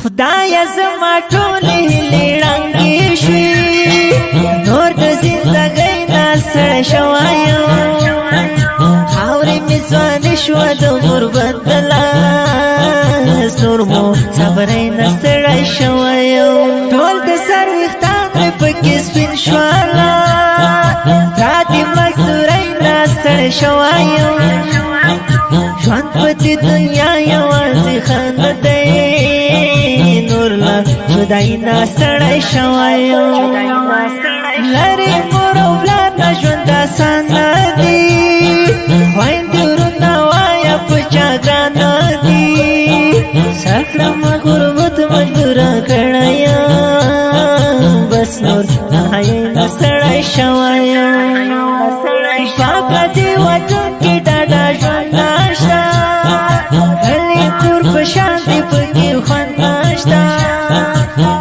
خدای زما ټولې هیلې ړنګې شوې نور د زندګۍ نه ستړی شوی یم خاورې مې ځوانې شوه د غربت د لاس نور مو صبرۍ نه ستړی شوی یم ټول د سر ویښتان مې پکې سپین شوله را دې مزدورۍ نه ستړی شوی یم ژوند په دې دنیا یوازې خنده دی نور له جدایۍ نه ستړی شوی یم لرې مور او پلار نه ژوند اسان نه دی خویندې ورونه وایه په چا ګران نه دي سکړمه غربت مجبوره کړی یم بس نور تنهایۍ نه ستړی شوی یم پاکه دې وطن کې ډاډه ژوند نشته کلي کور په شان دې پکې خوند نشته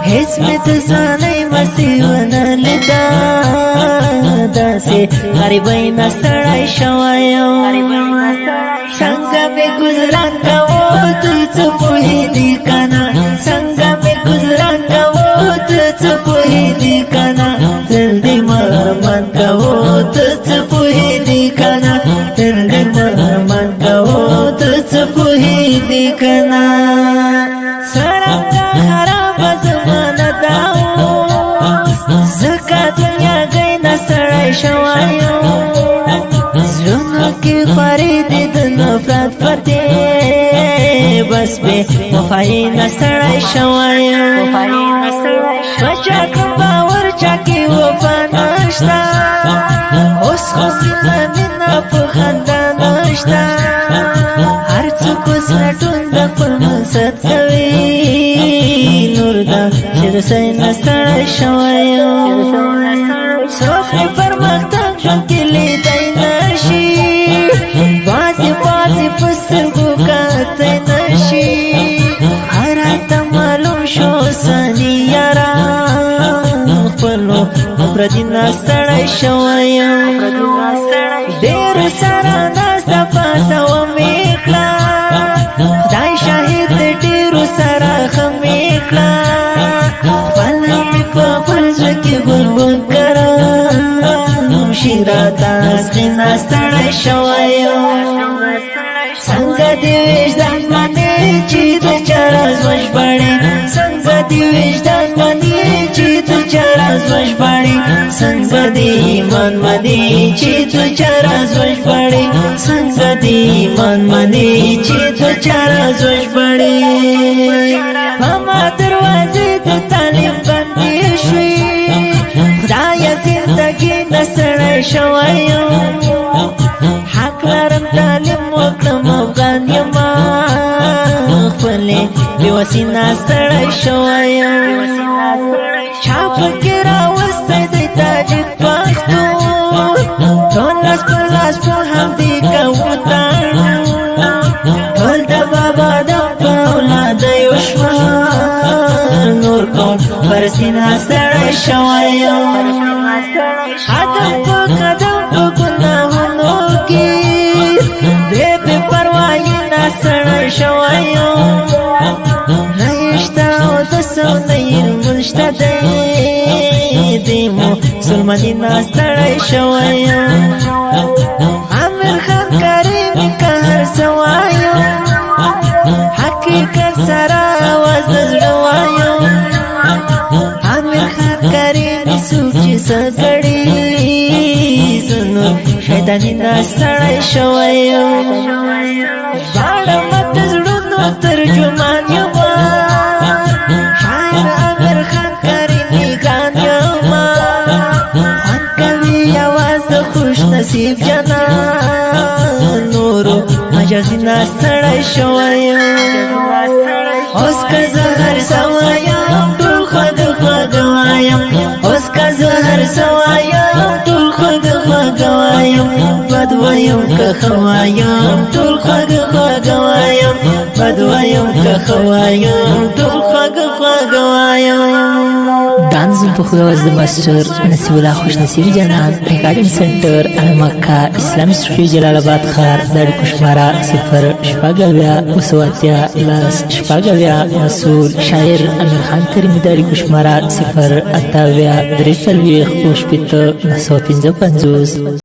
هېڅ مې د ځانۍ مستي ونه لیده داسې غریبۍ نه ستړی شوی یم څنګه مې ګزران کوو ته څه پوهېدې که نه څنګه مې ګزران کوو ته څه پوهېدې که نه تل دې مرمان کوو ته څه پوهېدې که نه تل دې مرمان کوو ته څه پوهېدې که نه څرنګه خرابه زمانه دا اوس ځکه دنیاګۍ نه ستړی شوی یم زړونو کې خوارې دي د نفرت پردې بس بې وفایۍ نه ستړی شوی یم په چا کړم باور چا کې وفا نشته اوس خو سینه مینه په خندا نشته هر څوک اوس لټون د خپل مقصد کوي نور د چرسۍ نه ستړی شوی یم څوک مې پرمختګ ژوند کې لیدی نشي بازې بازې په سترګو کتلی نشي راته معلوم شو سني یاران خپلو پردي نه ستړی شوی یم ډېرو سره ناسته پاسه ومې کړه خدای شاهد د ډېرو سره ښه مې کړه خپله مې په خپل زړه کې بلبل کرم شي راته سپین نه ستړی شوی یم څنګه دې وجدان منې چې د چا راز وژباړې څنګه دې وجدان منې چې د چا راز وژباړې څنګه دې ایمان منې چې د چا راز وژباړې څنګه دې ایمان منې چې د چا راز وژباړې په ما دروازې د تعلیم بندې شوې خدایه زندګي نه ستړی شوی یم حق لرم تعلیم وکړم افغان یمه خپلې بېوسۍ نه ستړی شوی یم چا پکې راوستی دی تاجک پښتون ټول لاس په لاس په همدې کوو تړون ټول د بابا د په اولاده یو شوه نور کوم پر سینه ستړی شوی یم قدم په قدم په ګناهونو کې بې بې پروایي نه ستړی شوی یم نه یې شته او د سونۍ لمونځ شته دی دې مسلماني نه ستړی شوی یم امیر خان کریم که هر څه وایم حقیقت سره اواز د زړه وایم امیر خان کریم څوک چې څه ګړي زه نور شیطاني نه ستړی شوی یم ژاړمه د زړونو ترجمان یمه شاعر امیر خان کریمي ګران یمه خوند کوي یواز د خوش نصیب جانان نورو مجازي نه ستړی شوی یم اوس که زه هر څه وایم ټول خود خوږ وایم اوس که زه هر څه وایم ټول خوږ خوږ وایم بد وایم که ښه وایم ټول خوږ خوږ وایم بد وایم که ښه وایم ټول خوږ خوږ وایم دانزو په خواز د ماستر نصیب الله خوش نصیب جانان ریکارډینګ سنټر المکه اسلامي سټوډیو جلال آباد ښار د اړیکو شماره 0 مسؤول شاعر امیر خان کریمي د اړیکو شماره 0 83 340 955